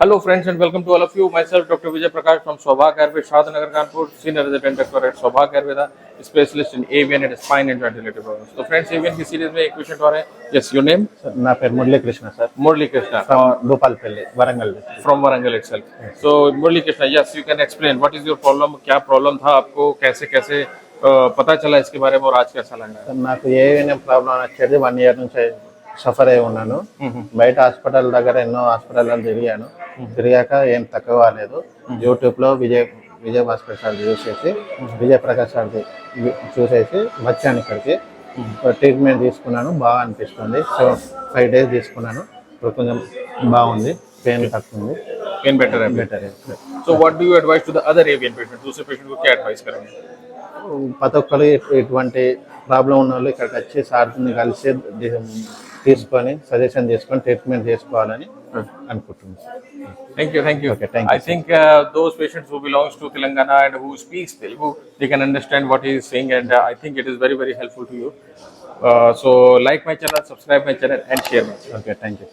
Hello friends and welcome to all of you. Myself Dr. Vijay Prakash from Saubhagya Ayurveda, Shadnagar Kanpur, Senior Resident Doctor at Saubhagya Ayurveda, specialist in AVN and spine and joint related problems. So friends, AVN की series में एक patient और है. Yes, your name? నా పేరు Murali Krishna sir Murli Krishna. Bhupalpally Warangal From Warangal itself. So Murli Krishna, yes, you can explain what is your problem, क्या problem था आपको, कैसे कैसे पता चला इसके बारे में और आज कैसा लग रहा है? నాకు ఏమైనా ప్రాబ్లం వచ్చేది 1 year నుంచి సఫర్ అయి ఉన్నాను. బయట హాస్పిటల్ దగ్గర ఎన్నో హాస్పిటల్ తిరిగాను. తిరిగాక ఏం తక్కువ కాలేదు. యూట్యూబ్ లో విజయ్ భాస్కర్ సార్ చూసేసి విజయ్ ప్రకాష్ సార్ చూసేసి వచ్చాను ఇక్కడికి. ట్రీట్మెంట్ తీసుకున్నాను, బాగా అనిపిస్తుంది. 5 days తీసుకున్నాను. ఇప్పుడు కొంచెం బాగుంది, పెయిన్ తక్కువ ఉంది. Pain better है. Better. So what do you advise to the other AVN patient? दूसरे patient को क्या advice करेंगे? ప్రతి ఒక్కరు ఎటువంటి ప్రాబ్లం ఉన్న వాళ్ళు ఇక్కడికి వచ్చి సార్ని కలిసి తీసుకొని సజెషన్ తీసుకొని ట్రీట్మెంట్ చేసుకోవాలని అనుకుంటున్నాను. Thank you. Okay, thank you. I think those patients who belongs to Telangana and who speaks Telugu, they can understand what he is saying, and I think it is very very helpful to you. So like my channel, subscribe my channel, and share my channel. Okay, thank you.